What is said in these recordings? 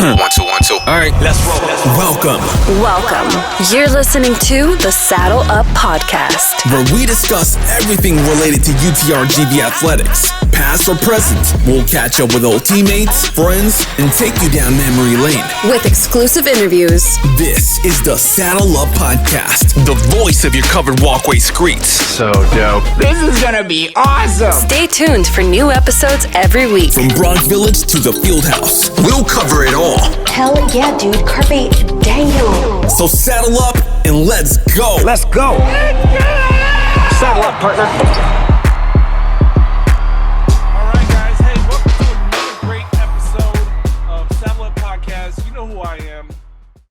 One, two, one, two. All right, let's roll. Welcome. You're listening to the Saddle Up Podcast, Where we discuss everything related to UTRGV athletics, past or present. We'll catch up with old teammates, friends, and take you down memory lane. with exclusive interviews. This is the Saddle Up Podcast, the voice of your covered walkway streets. So dope. This is gonna be awesome. Stay tuned for new episodes every week. From Bronx Village to the Fieldhouse, we'll cover it all. Hell yeah, dude. Carpe diem. So saddle up and let's go. Let's go. Saddle up, partner. All right, guys. Hey, welcome to another great episode of Saddle Up Podcast. You know who I am,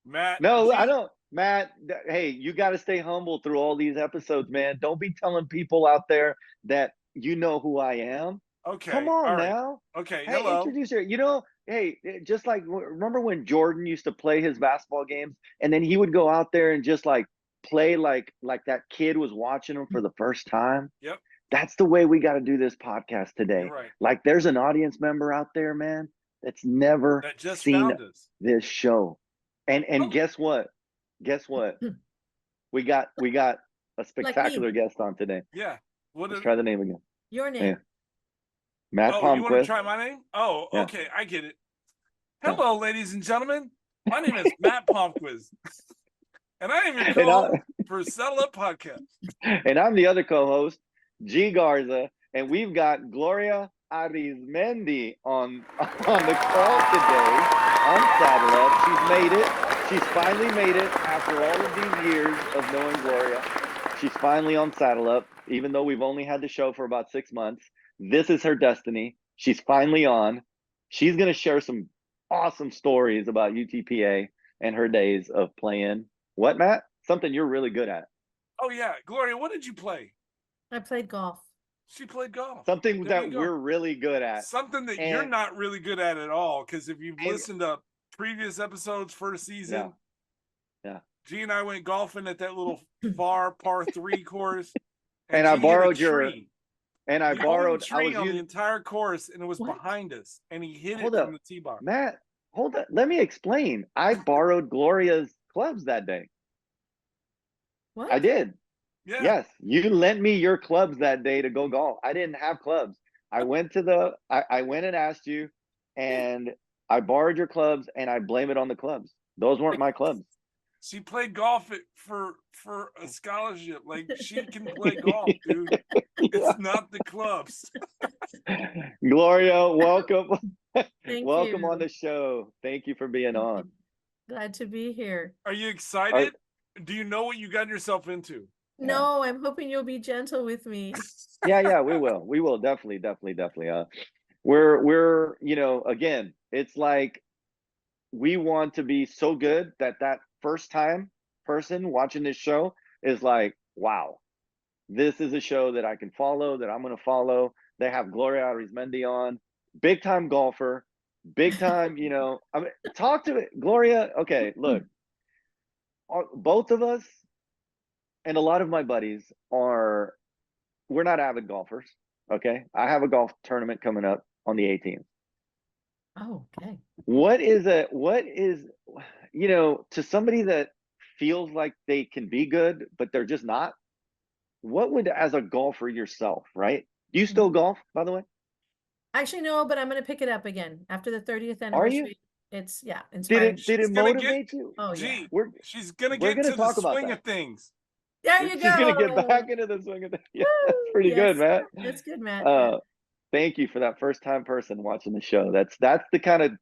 Matt. No, I don't. Matt, hey, you got to stay humble through all these episodes, man. Don't be telling people out there that you know who I am. Okay. Come on all right. now. Okay. Hey, Hello. introduce her. You know, hey, just like, remember when Jordan used to play his basketball games and then he would go out there and just like play like that kid was watching him for the first time? Yep. That's the way we got to do this podcast today. You're right. Like there's an audience member out there, man, that's never That just seen found us. this show. And Oh. guess what? Guess what? We got a spectacular guest on today. Yeah. What Let's is? try the name again. Your name. Yeah. Matt Oh, you want to Palmquist. try my name? Oh, Yeah. okay. I get it. Hello, ladies and gentlemen. My name is Matt Palmquist, and I am your And co-host for Saddle Up Podcast. And I'm the other co-host, G Garza, and we've got Gloria Arismendi on the call today on Saddle Up. She's made it. She's finally made it after all of these years of knowing Gloria. She's finally on Saddle Up, even though we've only had the show for about 6 months. This is her destiny. She's finally on. She's going to share some awesome stories about UTPA and her days of playing. What, Matt? Something you're really good at. Oh yeah, Gloria. What did you play? I played golf. She played golf. Something There that we go. we're really good at. Something that And- you're not really good at all, because if you've And- listened to previous episodes, first season, Yeah. G and I went golfing at that little far par 3 course, And I G hit a borrowed your- tree. And I He owned borrowed. a tree I was on the using, entire course, and it was What? behind us, and he hit Hold it up. from the tee bar. Matt. Hold on. Let me explain. I borrowed Gloria's clubs that day. What? I did. Yeah, Yes, you lent me your clubs that day to go golf. I didn't have clubs. I went to I went and asked you, and I borrowed your clubs, and I blame it on the clubs. Those weren't my clubs. she played golf for a scholarship. Like, she can play golf, dude. It's not the clubs. Gloria, welcome. Thank Welcome you. on the show. Thank you for being on. Glad to be here. Are you excited? Do you know what you got yourself into? No, I'm hoping you'll be gentle with me. Yeah, we will. We will definitely. We're again, it's like we want to be so good that first time person watching this show is like, wow, this is a show that I can follow, that I'm going to follow. They have Gloria Arismendi on, big time golfer, big time, I mean, talk to it, Gloria. Okay, look, both of us and a lot of my buddies we're not avid golfers. Okay. I have a golf tournament coming up on the 18th. Oh, okay. What is to somebody that feels like they can be good, but they're just not, what would, as a golfer yourself, right? Do you still golf, by the way? Actually, no, but I'm going to pick it up again after the 30th Are you? anniversary. It's, yeah, Did inspired. it gonna motivate you? Oh, yeah. Gee, We're she's gonna we're get gonna to the talk about swing that. of things. There you she's go. gonna get back into the swing of things. Yeah, that's pretty Yes, good, man. That's good, Matt. Thank you for that first time person watching the show. That's the kind of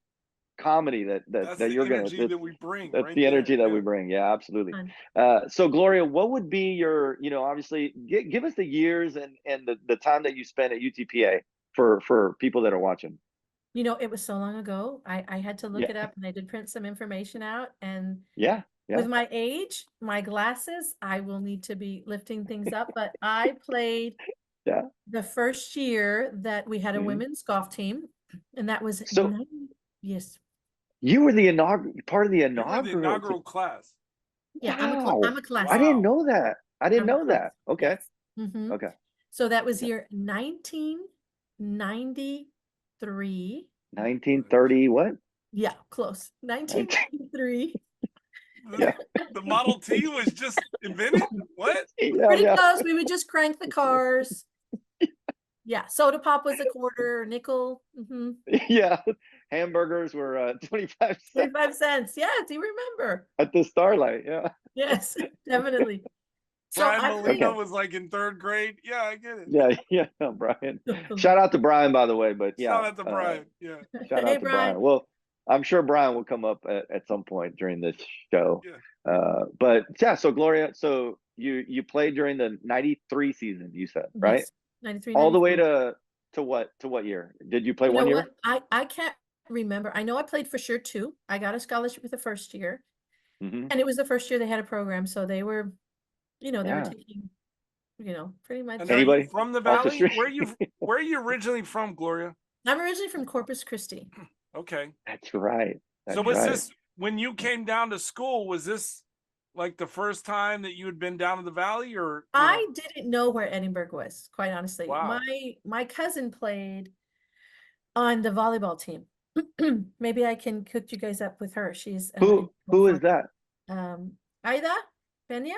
comedy That's that the you're gonna. energy that we bring. That's right the energy there. that Yeah. we bring. Yeah, absolutely. Fun. So Gloria, what would be your, obviously give us the years and the time that you spent at UTPA for people that are watching. It was so long ago. I had to look Yeah. it up, and I did print some information out. And Yeah. with my age, my glasses, I will need to be lifting things up. But I played Yeah. the first year that we had a Mhm. women's golf team, and that was So- yes. You were the part of the You were inaugural. the inaugural class. Yeah, Wow. I'm a class. I didn't know that. I didn't I'm a know class. that. Okay. Mhm. Okay. So that was year 1993. 1930. What? Yeah, close. 1993. Yeah. The Model T was just invented? What? Yeah, Pretty yeah. close. We would just crank the cars. Yeah, soda pop was a quarter, nickel. Yeah. Hamburgers were 25 cents 25 cents. Yeah, do you remember? at the Starlight. Yeah. Yes, definitely. So Brian I played. Molina was like in 3rd grade. Yeah, I get it. Yeah, yeah, Brian. Shout out to Brian, by the way. But yeah, Shout out to Brian. Yeah. shout Hey, out to Brian. Brian. Well, I'm sure Brian will come up at some point during this show. Yeah. But yeah, so Gloria, so you played during the 93 season, you said, right? Yes, 93, All the way 94. to what year? Did you play You one know year? what? I can't remember. I know I played for sure 2. I got a scholarship with the first year, Hmm. and it was the first year they had a program, so they were, they were Yeah. taking, pretty much. And are you Anybody from the off the Valley? street? Where are you originally from, Gloria? I'm originally from Corpus Christi. Okay. That's right. That's So was right. this when you came down to school, was this like the first time that you had been down to the Valley, or I didn't know where Edinburgh was, quite honestly. Wow. My cousin played on the volleyball team. Maybe I can hook you guys up with her. She's Who is that? Ida Pena?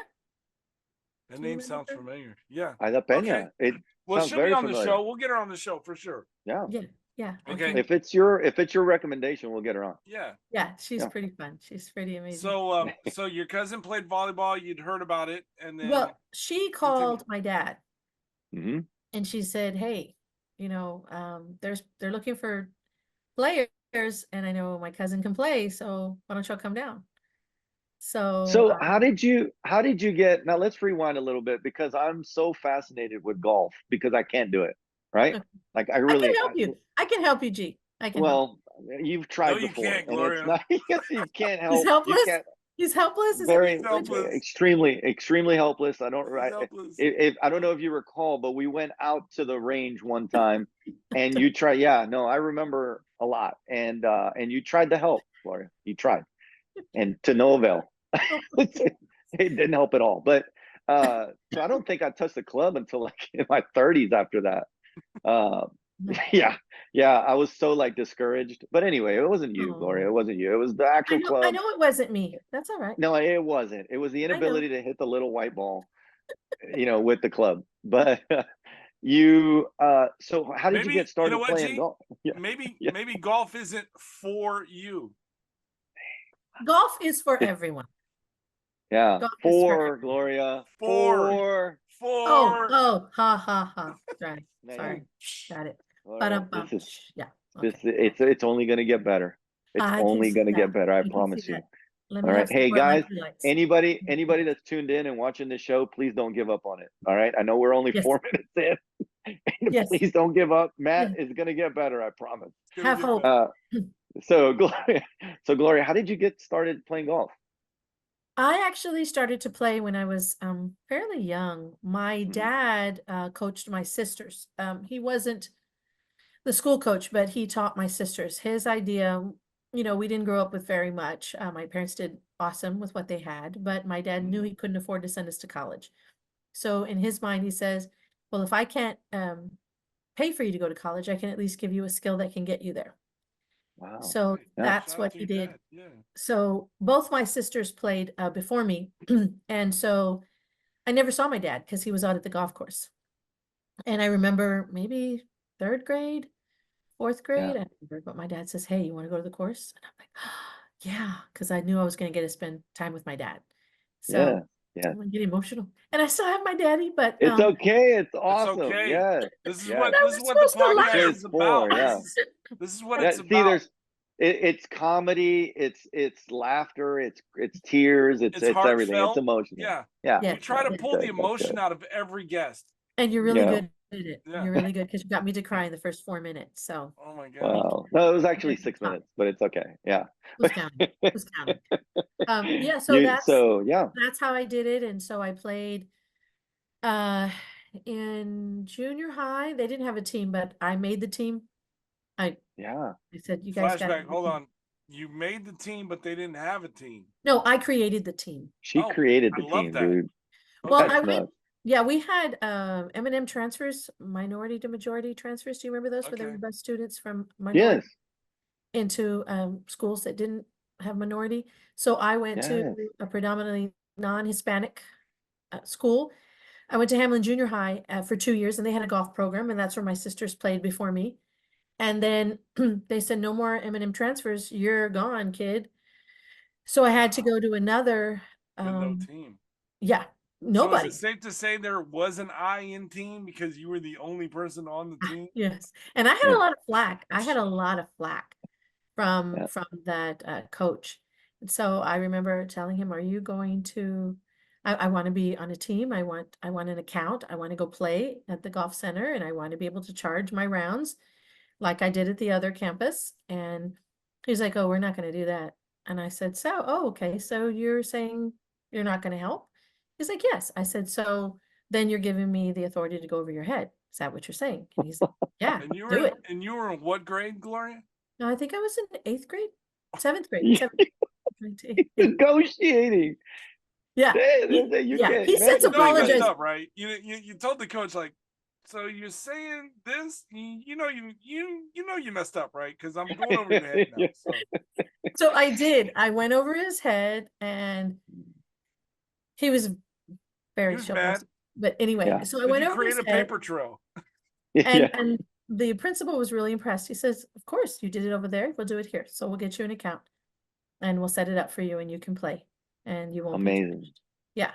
that Do you name sounds remember? familiar? Yeah. Ida Pena. Okay. It Well, sounds she'll be very on the familiar. show. We'll get her on the show for sure. Yeah. Yeah. Okay. If it's your recommendation, we'll get her on. Yeah. Yeah, she's Yeah. pretty fun. She's pretty amazing. So your cousin played volleyball, you'd heard about it, and then Well, she called my dad Hmm. and she said, "Hey, they're looking for players, and I know my cousin can play, so why don't y'all come down?" So So how did you get, now let's rewind a little bit, because I'm so fascinated with golf because I can't do it, right? Okay. Like I I really can help you. I can help you, G. I can help. well, you've tried No, you before, can't, and Gloria. it's not you can't help. He's helpless. You can't, He's helpless. Is very that what you said? helpless. extremely helpless. I don't He's helpless. if I don't know if you recall, but we went out to the range one time and you tried. Yeah, no, I remember a lot. And you tried to help, Gloria. You tried, and to no avail. It didn't help at all. But so I don't think I touched the club until like in my 30s after that. Yeah, I was so like discouraged. But anyway, it wasn't you, Gloria. It wasn't you. It was the actual club. I know it wasn't me. That's all right. No, it wasn't. It was the know. inability to hit the little white ball, with the club. But you, so how did you get started playing G? golf? Yeah. Maybe golf isn't for you. Golf is for everyone. Yeah. Golf is for Four, Gloria. For. Oh, ha. Sorry. No, Sorry. Got it. Gloria, Ba-dum-bum. Yeah. this Okay. it's only gonna get better. It's I can only see gonna that. get better. I can promise see you. that. Let All me right. have some Hey more guys, electrolytes. anybody that's tuned in and watching this show, please don't give up on it. All right. I know we're only Yes. 4 minutes in. And Yes. please don't give up. Matt is gonna get better, I promise. Have hope. So Gloria, how did you get started playing golf? I actually started to play when I was fairly young. My Mhm. dad coached my sisters. He wasn't the school coach, but he taught my sisters. His idea, we didn't grow up with very much. My parents did awesome with what they had, but my dad knew he couldn't afford to send us to college. So in his mind, he says, well, if I can't pay for you to go to college, I can at least give you a skill that can get you there. Wow. So Yeah. that's Shout out what to he your did. dad. Yeah. So both my sisters played before me. And so I never saw my dad because he was out at the golf course. And I remember maybe 3rd grade, 4th grade. I remember, but my dad says, hey, you want to go to the course? And I'm like, yeah, because I knew I was going to get to spend time with my dad. So Yeah. I'm getting emotional. And I still have my daddy, but It's okay. It's awesome. It's okay. Yes. This is yes. what I this is was what the supposed to laugh. podcast is about. Yeah. This is what Yeah, it's see, about. it's comedy, it's laughter, it's tears, it's everything. It's heartfelt. emotional. Yeah. Yeah. We try to Yeah. pull the emotion out of every guest. And you're really Yeah. good at it. Yeah. You're really good because you got me to cry in the first 4 minutes. So Oh my god. Wow. No, it was actually 6 minutes, but it's okay. Yeah. who's counting? Who's counting? Yeah, so that's how I did it. And so I played in junior high. They didn't have a team, but I made the team. I said, you guys got Flashback. Hold on. You made the team, but they didn't have a team. No, I created the team. She created the I love team, that. dude. Well, That's I went. nuts. Yeah, we had M&M transfers, minority to majority transfers. Do you remember those? Where they Okay. were bus students from minority? Yes. into schools that didn't have minority. So I went to a predominantly non-Hispanic school. I went to Hamlin Junior High for 2 years, and they had a golf program, and that's where my sisters played before me. And then they said, no more M&M transfers. You're gone, kid. So I had to go to another. No team. Yeah, So nobody. is it safe to say there was an I in team because you were the only person on the team? Yes, and I had a lot of flack. I had a lot of flack from that coach. And so I remember telling him, "Are you going to? I want to be on a team. I want an account. I want to go play at the golf center, and I want to be able to charge my rounds like I did at the other campus." And he's like, "Oh, we're not going to do that." And I said, "So, oh, okay. So you're saying you're not going to help?" He's like, "Yes." I said, "So then you're giving me the authority to go over your head. Is that what you're saying?" And he's like, "Yeah, And you do were it." and you were in what grade, Gloria? No, I think I was in 8th grade, 7th grade, 7th grade. Negotiating. Yeah, You yeah. can't He since You know you messed apologized. up, right? You told the coach, like, so you're saying this? You know you messed up, right? Because I'm going over your head now. So I did. I went over his head, and he was very mad. But anyway, so I went Did you over his create a head, paper trail? and the principal was really impressed. He says, "Of course, you did it over there. We'll do it here. So we'll get you an account, and we'll set it up for you, and you can play, and you won't be Amazing. charged." Yeah,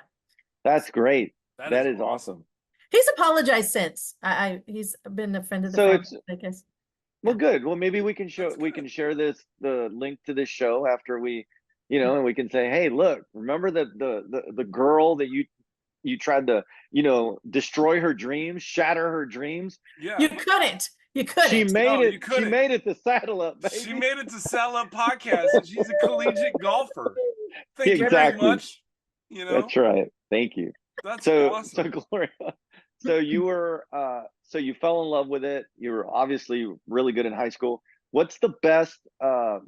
That's great. That is awesome. he's apologized since. He's been a friend of the So family, I guess. Well, good. Well, maybe we can share the link to this show after we, and we can say, hey, look, remember the girl that you tried to, destroy her dreams, shatter her dreams. Yeah. You couldn't. She made it. She made it to Saddle Up, baby. She made it to Saddle Up podcast, and she's a collegiate golfer. Thank you Exactly. very much. That's right. Thank you. That's awesome. So Gloria, so you were so you fell in love with it. You were obviously really good in high school. What's the best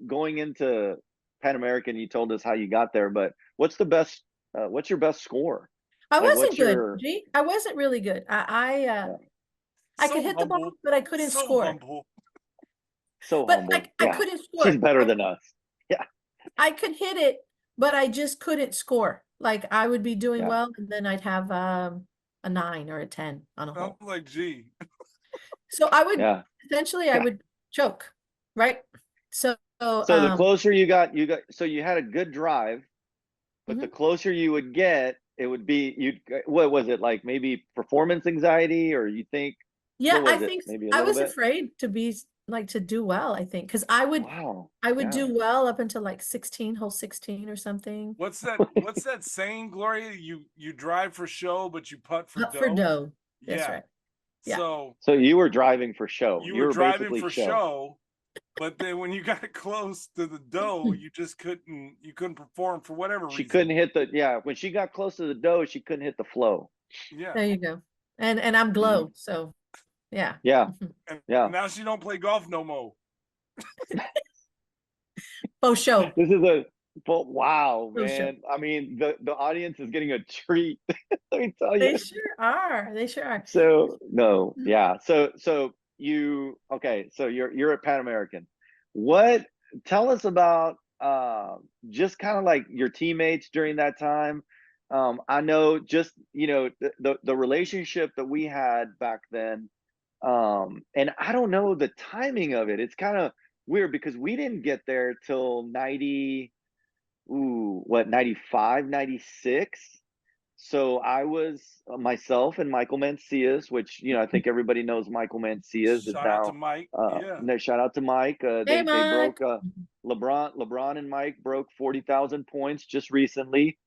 going into Pan American? You told us how you got there, but what's the best? What's your best score? I wasn't good. G. I wasn't really good. I could hit the ball, but I couldn't score. Humble. But I couldn't score. She's better than us. Yeah. I could hit it, but I just couldn't score. Like I would be doing well, and then I'd have a 9 or a 10 on a hole. Like G. So I would essentially I would choke, right? So the closer you got, so you had a good drive, but the closer you would get, it would be what was it, like maybe performance anxiety, or you think? Yeah, I think I was afraid to be like to do well, I think, because I would do well up until like hole 16 or something. What's that saying, Gloria? You drive for show, but you putt for dough. For dough. That's right. Yeah. So you were driving for show. You were driving for show, but then when you got close to the dough, you just couldn't perform for whatever reason. She couldn't hit when she got close to the dough, she couldn't hit the flow. Yeah. There you go. And I'm glow, so yeah. Yeah. And now she don't play golf no more. Show. This is wow, man. I mean, the audience is getting a treat. Let me tell you. They sure are. So so you're at Pan American. Tell us about just kind of like your teammates during that time. I know just the relationship that we had back then. And I don't know the timing of it. It's kind of weird because we didn't get there till 95, 96. So I was myself and Michael Mancias, which I think everybody knows Michael Mancias is now. Shout out to Mike. Shout out to Mike. They Mike. broke LeBron and Mike broke 40,000 points just recently.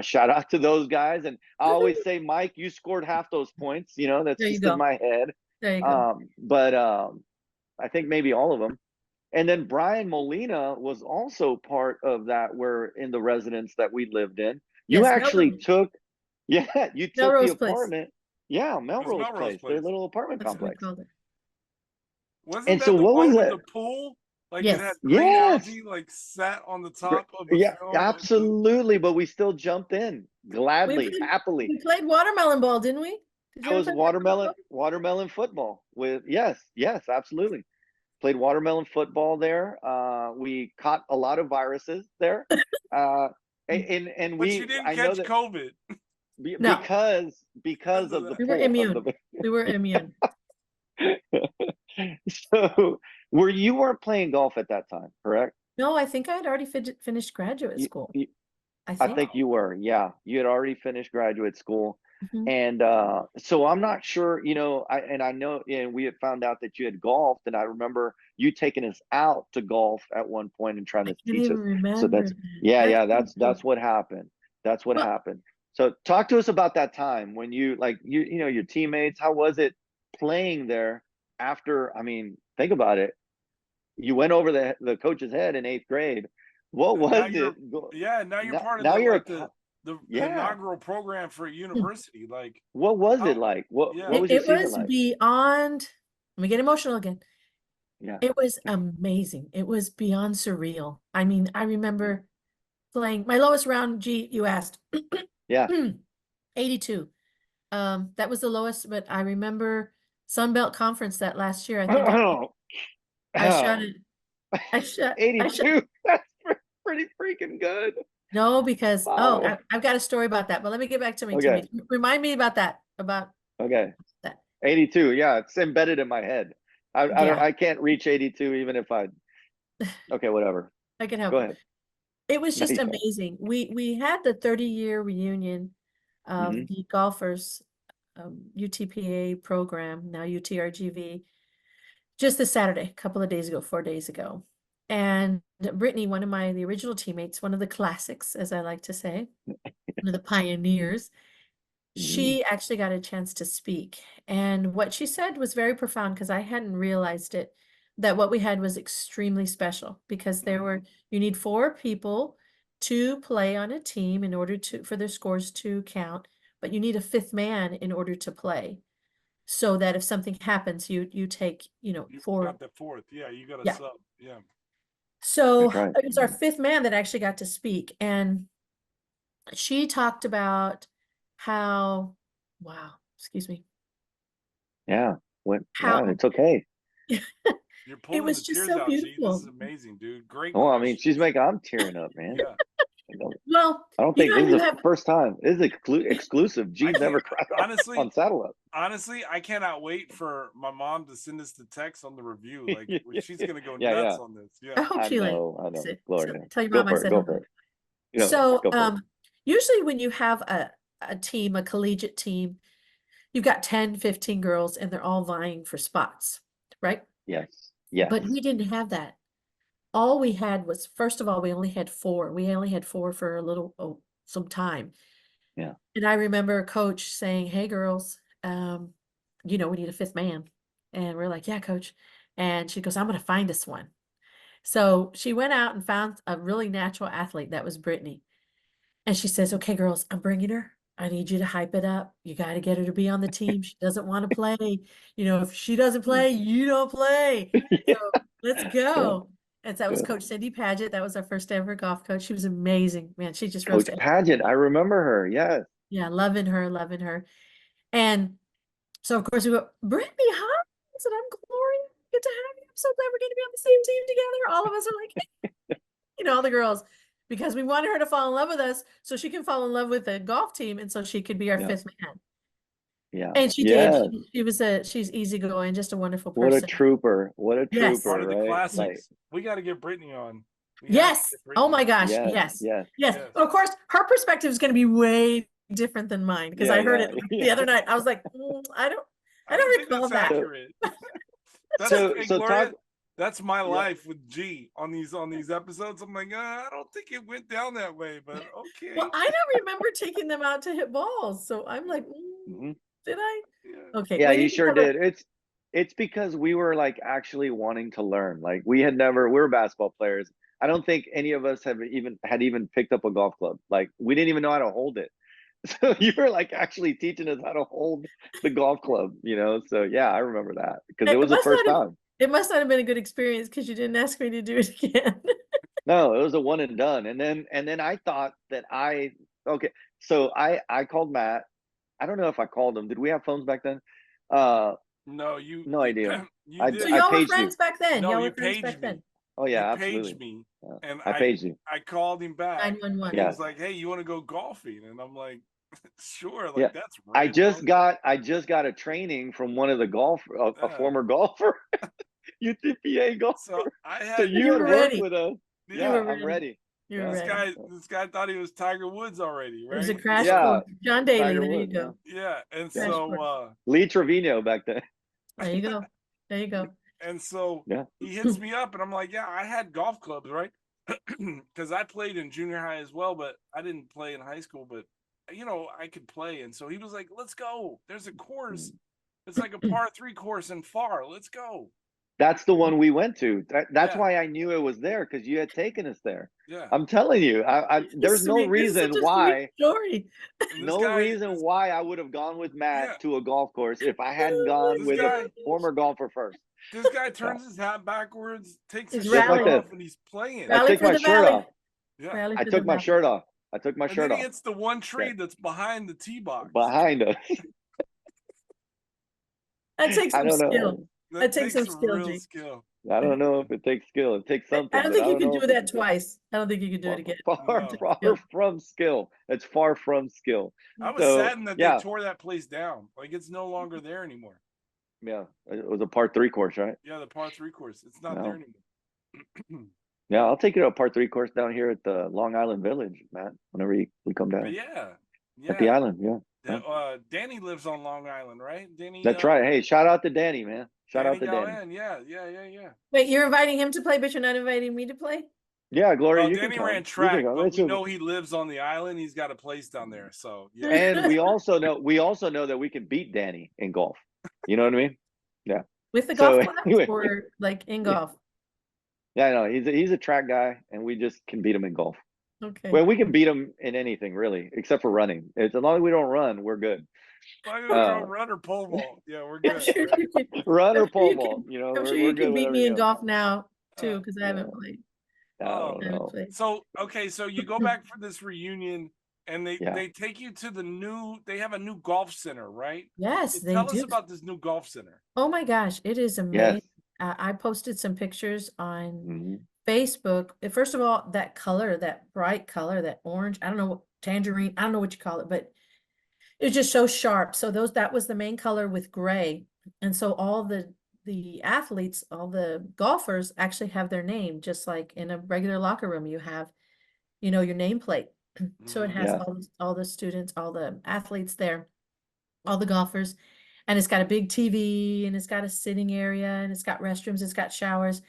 Shout out to those guys. And I always say, Mike, you scored half those points. That's just in my head. There you go. But I think maybe all of them. And then Brian Molina was also part of that. We're in the residence that we lived in. You actually took the apartment. Yeah, Melrose Place, their little apartment complex. Wasn't that what was it? The pool? Like it had green algae, like sat on the top of the film. Absolutely. But we still jumped in gladly, happily. We played watermelon ball, didn't we? That was watermelon football with yes, absolutely. played watermelon football there. We caught a lot of viruses there. And But you didn't catch COVID. No. Because of the We were immune. We were immune. So you weren't playing golf at that time, correct? No, I think I had already finished graduate school. I think you were. Yeah, you had already finished graduate school. Mhm. And so I'm not sure, you know, I know, and we had found out that you had golfed, and I remember you taking us out to golf at one point and trying to can't teach us. even remember. So that's that's what happened. That's what happened. So talk to us about that time when you you know, your teammates. How was it playing there after? I mean, think about it. You went over the coach's head in 8th grade. What was it? Yeah, now you're part of now the, you're like, the inaugural program for a university. Like, what was it like? What was your season like? Beyond. Let me get emotional again. Yeah, it was amazing. It was beyond surreal. I mean, I remember playing my lowest round. You asked. yeah. 82. That was the lowest, but I remember Sun Belt Conference that last year. I think I shot it. I shot 82. That's pretty freaking good. No, because Wow. I've got a story about that. But let me get back to my teammates. Remind me about that. That. 82. Yeah, it's embedded in my head. I can't reach 82 even if I. Okay, whatever. I can help. Go ahead. It was just amazing. We had the 30-year reunion of the golfers UTPA program, now UTRGV, just this Saturday, a couple of days ago, 4 days ago. And Brittany, one of the original teammates, one of the classics, as I like to say, one of the pioneers, she actually got a chance to speak. And what she said was very profound, because I hadn't realized it, that what we had was extremely special, because you need 4 people to play on a team in order for their scores to count, but you need a 5th man in order to play. So that if something happens, you take, you 4. got the 4th. Yeah, you got a sub. Yeah. So it was our 5th man that actually got to speak. And she talked about how, wow, excuse me. Yeah. It's okay. You're pulling was the just tears so out, beautiful. This is amazing, dude. Great. Oh, I mean, I'm tearing up, man. Yeah. Well, I don't think this is the first time. This is exclusive. G's never cried honestly on Saddle Up. Honestly, I cannot wait for my mom to send us the text on the review. Like, she's gonna go Yeah, nuts on this. Yeah. I hope she know. Gloria. Tell your mom I said go for it. Yeah, so go for it. usually when you have a team, a collegiate team, you've got 10, 15 girls and they're all vying for spots, right? Yes. But we didn't have that. All we had was, first of all, we only had 4. We only had 4 for some time. Yeah. And I remember a coach saying, "Hey girls, we need a 5th man." And we're like, "Yeah, coach." And she goes, "I'm going to find us one." So she went out and found a really natural athlete. That was Brittany. And she says, "Okay, girls, I'm bringing her. I need you to hype it up. You got to get her to be on the team. She doesn't want to play. If she doesn't play, you don't play. So let's go." And so that was Coach Cindy Paget. That was our first ever golf coach. She was amazing, man. She just Coach Paget. I remember her. Yes. Yeah, loving her. And so of course we go, "Brittany, hi." I said, "I'm Gloria. Good to have you. I'm so glad we're going to be on the same team together." All of us are like, all the girls, because we wanted her to fall in love with us so she can fall in love with the golf team, and so she could be our 5th man. Yeah. And she did. She's easy-going, just a wonderful person. What a trooper. Yes. Part of the right? classics. We got to get Brittany on. Yes. Oh my gosh. Yes. Of course, her perspective is going to be way different than mine, because I heard it the other night. I was like, I don't recall that. That's my life with G on these episodes. I'm like, I don't think it went down that way, but okay. Well, I don't remember taking them out to hit balls, so I'm like, did I? Yeah. Okay. Yeah, you sure did. It's because we were like actually wanting to learn. Like we were basketball players. I don't think any of us had even picked up a golf club. Like we didn't even know how to hold it. So you were like actually teaching us how to hold the golf club, So yeah, I remember that because it was the first time. It must not have been a good experience because you didn't ask me to do it again. No, it was a one and done. And then I thought that so I called Matt. I don't know if I called him. Did we have phones back then? No, no idea. You I did. So I y'all were paged you. friends back then. No, Y'all you were friends paged back me. then. Oh yeah, You absolutely. paged me, Yeah. and I paged you. I called him back. 911. He Yeah. was like, "Hey, you want to go golfing?" And I'm like, "Sure." Like Yeah. that's I rad, just bro. got a training from one of the a Yeah. former golfer, UTPA So golfer. I So had you You had were worked ready. with us. You Yeah, were I'm ready. You were Yeah. ready. this guy thought he was Tiger Woods already, It was a right? crash So, Yeah. course. John Daly, Tiger there you Woods. go. yeah, and Crash so course. Lee Trevino back then. There you go. There you go. and so Yeah. he hits me up, and I'm like, "Yeah, I had golf clubs, right?" Because I played in junior high as well, but I didn't play in high school. But I could play, and so he was like, "Let's go. There's a course. It's like a par 3 course in Far. Let's go." That's the one we went to. That's Yeah. why I knew it was there, because you had taken us there. Yeah. I'm telling you, there's no Sweet. This is reason such a why, sweet story. And this no guy, reason why I would have gone with Matt yeah, to a golf course if I hadn't Oh gone this my with a guy, gosh. former golfer first. this guy Yeah. turns his hat backwards, takes He's his Just shirt like rallying. this. off, and he's playing. I Rally took for my the shirt valley. off. Yeah. Rally I for took the my valley. shirt off. I took my And shirt then he off. hits the one tree Yeah. that's behind the tee box. Behind us. That takes I some don't know. skill. That takes some skill, real G. skill. I don't know if it takes skill. It takes I something, don't but think I you don't could know do if that it's twice. I don't think you could do it again. far, No. far Skill. from skill. It's far from skill. I was So saddened that they yeah, tore that place down. Like it's no longer there anymore. yeah. It was a par 3 course, right? Yeah, the par 3 course. It's not No. there anymore. Yeah, I'll take you to a par 3 course down here at the Long Island Village, Matt. Whenever we come down But yeah. at the island, yeah. Danny lives on Long Island, right? Danny. That's right. Hey, shout out to Danny, man. Shout out to Danny. Galvan. Yeah. Wait, you're inviting him to play, but you're not inviting me to play? Yeah, Gloria, Well, you Danny can come. ran You can track, come. but It's we a- know he lives on the island. He's got a place down there. So yeah. and we also know that we can beat Danny in golf. You know what I mean? Yeah. With the So, golf class anyway. or like in golf? Yeah, no, he's a track guy, and we just can beat him in golf. Okay. Well, we can beat him in anything really, except for running. As long as we don't run, we're good. Run or pole vault. Yeah, we're I'm good. sure right? you can. Run or I'm sure pole you vault. can. You know, I'm sure we're you good can beat whatever me you in go. golf now too, because I haven't yeah. played. I Oh, don't I haven't know. played. So okay, so you go back for this reunion, and Yeah. they take you to the new. They have a new golf center, right? Yes, So they tell do. us about this new golf center. Oh my gosh, it is Yes. amazing. I posted some pictures on Mhm. Facebook. First of all, that color, that bright color, that orange, I don't know what tangerine, I don't know what you call it, but it's just so sharp. So that was the main color with gray. And so all the athletes, all the golfers actually have their name, just like in a regular locker room, you have, your nameplate. So it has Yeah. all the students, all the athletes there, all the golfers, and it's got a big TV, and it's got a sitting area, and it's got restrooms, it's got showers.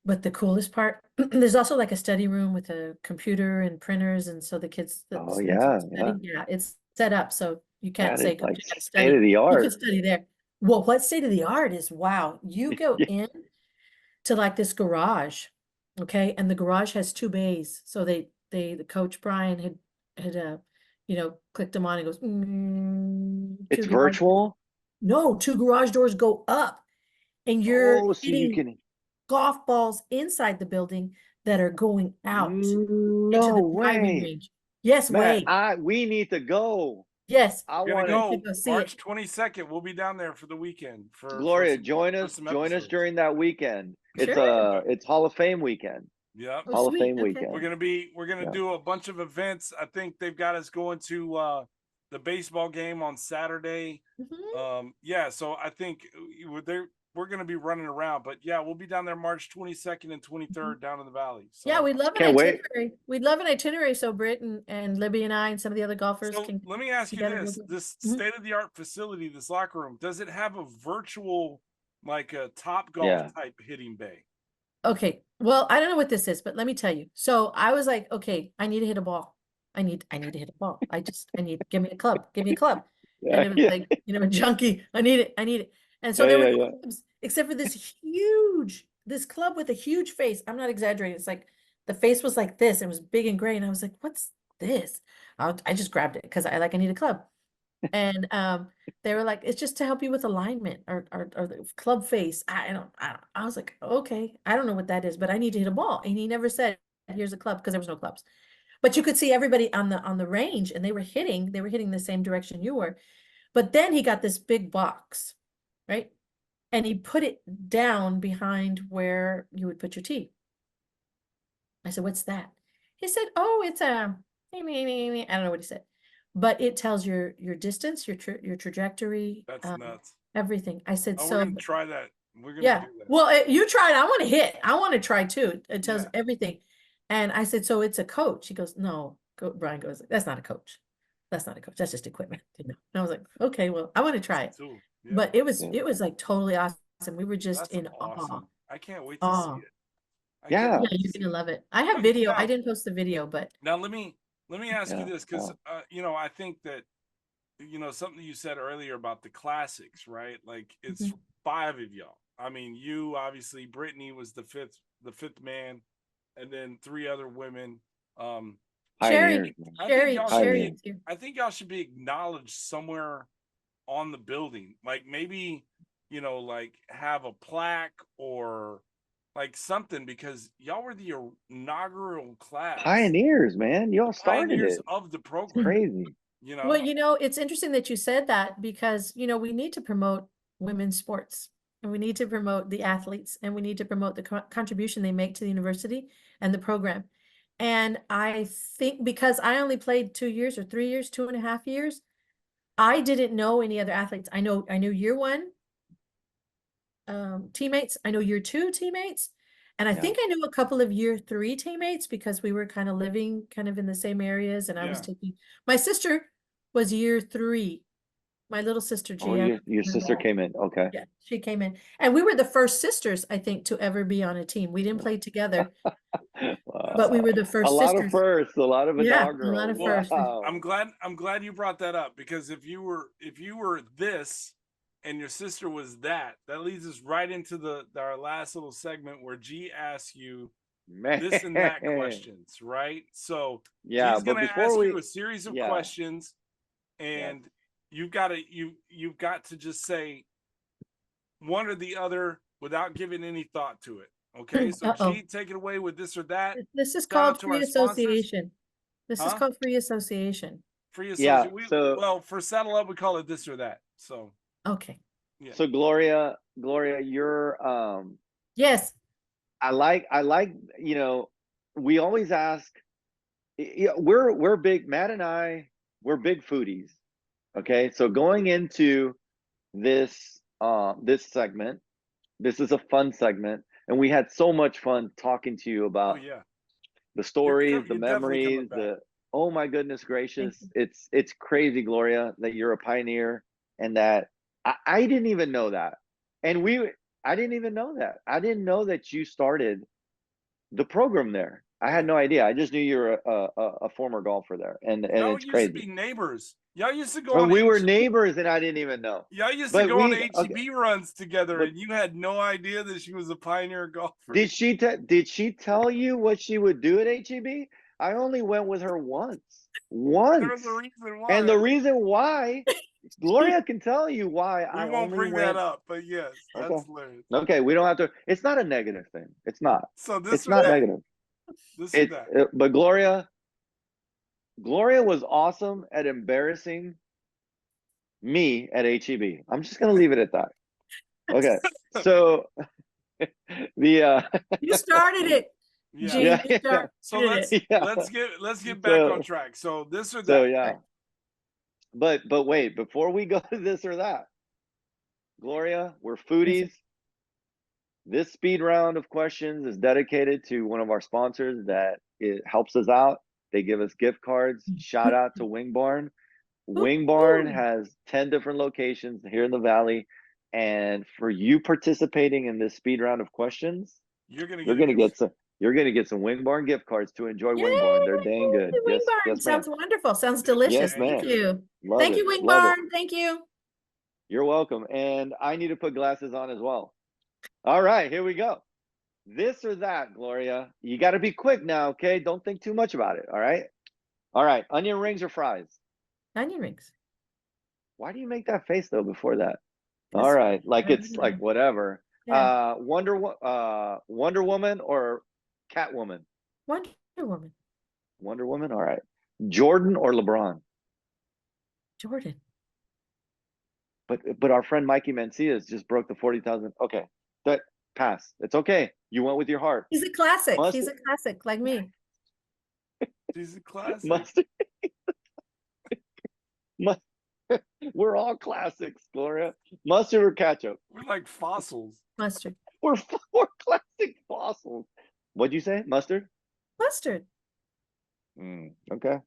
But the coolest part, there's also like a study room with a computer and printers, and so the students Oh can yeah, study. Yeah, it's set up so you can't That say is go like to state of the study. You art. can study there. Well, what state of the art is, wow, you go Yeah. in to like this garage, okay, and the garage has 2 bays. So the coach Brian had clicked them on and goes, It's 2 garage doors. virtual. No, 2 garage doors go up, and you're Oh, so you hitting can. golf balls inside the building that are going out into No the driving way, range. Yes, Matt. way. We need to go. Yes. I We're want gonna to. to go go see March it. 22nd. We'll be down there for the weekend for Gloria, some, join for us. some Join us episodes. during that weekend. It's Sure. it's Hall of Fame weekend. Yep. Oh, Hall of sweet. Fame Okay. weekend. We're gonna Yeah. do a bunch of events. I think they've got us going to the baseball game on Saturday. Mhm. Yeah, so I think we're gonna be running around, but yeah, we'll be down there March 22nd and 23rd down in the valley. So Yeah, we'd love an Can't wait. itinerary. We'd love an itinerary so Britt and Libby and I and some of the other golfers So can let me ask you together this: with it. this Mhm. state-of-the-art facility, this locker room, does it have a virtual, like a Top Golf Yeah. type hitting bay? Okay. Well, I don't know what this is, but let me tell you. So I was like, okay, I need to hit a ball. I need to hit a ball. Give me a club. Give me a club. And Yeah, it was yeah, like, a junkie. I need it. And so there were no clubs except for this club with a huge face. I'm not exaggerating. It's like the face was like this. It was big and gray. And I was like, what's this? I just grabbed it because I need a club. And they were like, it's just to help you with alignment or the club face. I was like, okay, I don't know what that is, but I need to hit a ball. And he never said, here's a club, because there was no clubs. But you could see everybody on the range, and they were hitting the same direction you were. But then he got this big box, right? and he put it down behind where you would put your tea. I said, what's that? He said, oh, it's a, I don't know what he said, but it tells your distance, your trajectory, That's nuts. everything. I said, Oh, so we're gonna try that. We're gonna yeah. do that. Well, you tried. I want to hit. I want to try too. It tells Yeah. everything. And I said, so it's a coach. He goes, no. Brian goes, that's not a coach. That's not a coach. That's just equipment. And I was like, okay, well, I want to try it. Tool. Yeah. But it was like totally awesome. We were just That's in awesome. I can't wait to awe. see it. Yeah. Yeah, you're gonna love it. I have video. Now, I didn't post the video, but now let me ask you Yeah. this, because I think that something you said earlier about the classics, right? Like it's 5 of y'all. I mean, you obviously, Brittany was the fifth man, and then 3 other women. Sherry, Pioneers. I think y'all should be acknowledged somewhere on the building. Like maybe, like have a plaque or like something, because y'all were the inaugural class. Pioneers, man. Y'all started Pioneers it. of the It's program. crazy. Well, it's interesting that you said that because, we need to promote women's sports and we need to promote the athletes and we need to promote the contribution they make to the university and the program. And I think because I only played 2 years or 3 years, 2.5 years, I didn't know any other athletes. I knew year 1 teammates. I know year 2 teammates. And I think I knew a couple of year 3 teammates because we were kind of living kind of in the same areas. And I was taking, my sister was year 3. My little sister, Gia. Your sister came in. Okay. Yeah, she came in. And we were the first sisters, I think, to ever be on a team. We didn't play together, but we were the first a lot sisters. of firsts, a lot of inaugural. A lot of firsts. Wow. I'm glad you brought that up, because if you were this and your sister was that leads us right into our last little segment where G asks you this and that questions, right? So yeah, G's but gonna before ask we you a series of questions, and you've got to just say one or the other without giving any thought to it. Okay, so G, take it away with this or that. This is Shout out called to free our sponsors. association. This is called free association. Free association. So well, for Saddle Up, we call it this or that. So okay. Yeah. So Gloria, you're yes. I like we always ask. We're big. Matt and I, we're big foodies. Okay, so going into this this segment, this is a fun segment, and we had so much fun talking to you about the stories, the memories, oh my goodness gracious, it's crazy, Gloria, that you're a pioneer, and that I didn't even know that, and I didn't even know that. I didn't know that you started the program there. I had no idea. I just knew you were a former golfer there, and it's crazy. Y'all used to be neighbors. Y'all used to go But on. we were neighbors, and I didn't even know. Y'all used to go on HEB runs together, and you had no idea that she was a pioneer golfer. Did she tell you what she would do at HEB? I only went with her once. There's a reason why. And the reason why, Gloria can tell you why. We won't bring that up, but yes, that's hilarious. Okay, we don't have to. It's not a negative thing. It's not. So it's not negative. But Gloria was awesome at embarrassing me at HEB. I'm just gonna leave it at that. Okay, so the you started it. So let's get back on track. So this or that. So yeah. But wait, before we go to this or that, Gloria, we're foodies. This speed round of questions is dedicated to one of our sponsors that it helps us out. They give us gift cards. Shout out to Wing Barn. Wing Barn has 10 different locations here in the Valley. And for you participating in this speed round of questions, you're gonna get some Wing Barn gift cards to enjoy. Wing Barn. They're dang good. Wing Barn sounds wonderful. Sounds delicious. Yes, Thank you. Love Thank it. you, Wing Love Barn. it. Thank you. You're welcome. And I need to put glasses on as well. All right, here we go. This or that, Gloria. You got to be quick now, okay? Don't think too much about it, all right? All right, onion rings or fries? Onion rings. Why do you make that face, though, before that? All right, like it's like whatever. Yeah. Wonder Woman or Catwoman? Wonder Woman. Wonder Woman, all right. Jordan or LeBron? Jordan. But our friend Mikey Mancias just broke the 40,000. Okay, that pass. It's okay. You went with your heart. He's a classic. Mustard. He's a classic, like me. She's a classic. Mustard. We're all classics, Gloria. Mustard or ketchup? We're like fossils. Mustard. We're classic fossils. What'd you say? Mustard? Mustard. Okay.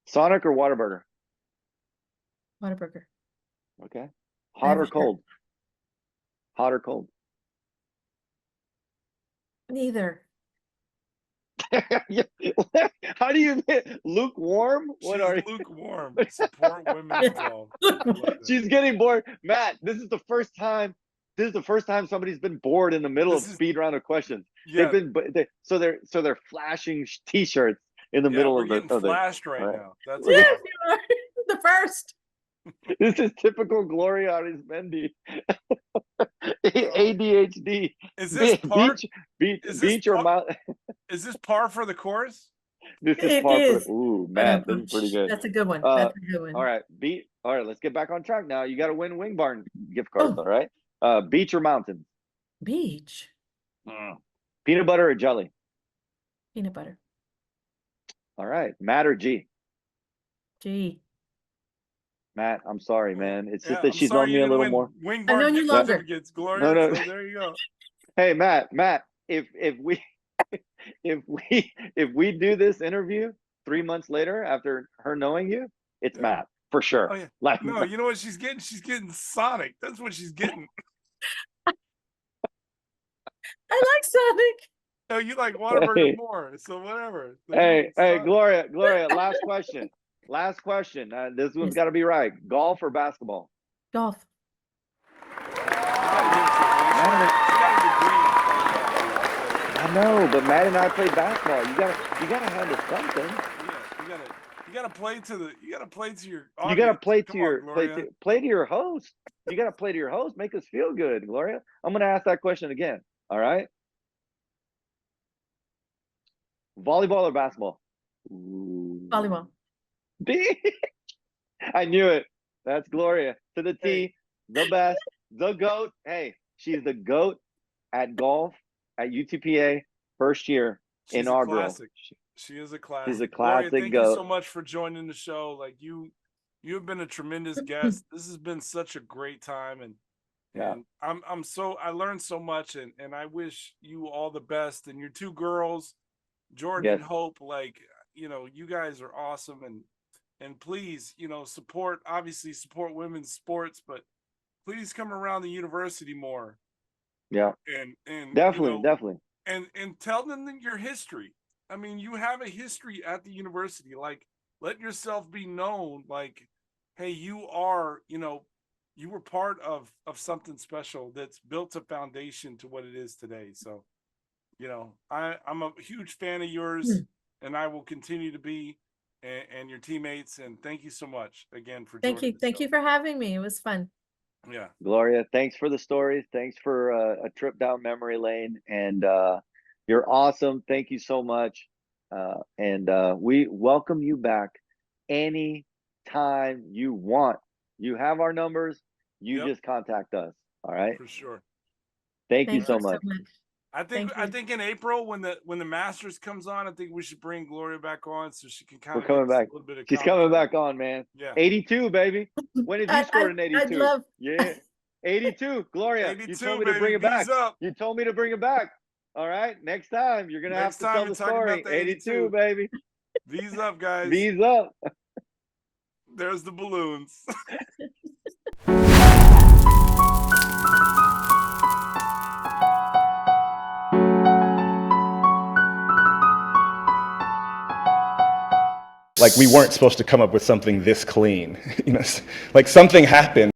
Sonic or Whataburger? Whataburger. Okay. Hot or Never. cold? Hot or cold? Neither. How do you lukewarm? What She's are you? lukewarm. Support women involved. She's getting bored. Matt, this is the first time somebody's been bored in the middle of speed round of questions. Yeah. So they're flashing t-shirts in the middle we're of getting the flashed right right. now. That's Yes, awesome. you are. The first. This is typical Gloria Arismendi. ADHD. Is this par? Beach or mouth? Is this par for the course? This is It par is. for. Ooh, man, this is pretty good. That's a good one. That's a good one. All right, All right, let's get back on track now. You got to win Wing Barn gift cards, all right? Beach or mountain? Beach. Peanut butter or jelly? Peanut butter. All right, Matt or G? G. Matt, I'm sorry, man. It's just Yeah, that she's known me a little more. Wing I've known you gift longer. certificates, Gloria. No. So there you go. Hey, Matt, if we if we do this interview 3 months later after her knowing you, it's Matt for sure. Oh, yeah. Like, No, you know what she's getting? She's getting Sonic. That's what she's getting. I like Sonic. No, you like Whataburger more. So whatever. Hey, Sonic. Gloria, last question. Last question. This one's got to be right. Golf or basketball? Golf. I know, but Matt and I played basketball. You gotta handle something. Yeah, you gotta play to your audience. You gotta play to Come your on, Gloria. play to your host. You gotta play to your host. Make us feel good, Gloria. I'm gonna ask that question again. All right. Volleyball or basketball? Ooh. Volleyball. I knew it. That's Gloria to the T. The best, the GOAT. Hey, she's the GOAT at golf at UTPA first year. She's inaugural. A classic. She is a classic. She's a classic Gloria, thank GOAT. you so much for joining the show. Like you have been a tremendous guest. This has been such a great time, and I learned so much, and I wish you all the best. And your two girls, Jordan and Hope, like you guys are awesome, and please, support women's sports, but please come around the university more. Yeah. And definitely. And tell them your history. I mean, you have a history at the university. Like, let yourself be known. Like, hey, you are, you were part of something special that's built a foundation to what it is today. So, I'm a huge fan of yours, and I will continue to be, and your teammates. And thank you so much again for Thank you. Thank you for having me. It was fun. Yeah. Gloria, thanks for the stories. Thanks for a trip down memory lane. And you're awesome. Thank you so much. And we welcome you back anytime you want. You have our numbers. You just contact us. All right. For sure. Thank you so much. I think in April when the Masters comes on, I think we should bring Gloria back on so she can kind of coming back. A little bit of She's coming back on, man. Yeah. 82, baby. When did you score in 82? I'd love... Yeah. 82. Gloria, 82, you told me baby. to bring it back. Up. You told me to bring it back. All right. Next time you're gonna have to tell the story. 82, baby. V's up, guys. V's up. There's the balloons. Like we weren't supposed to come up with something this clean, like something happened.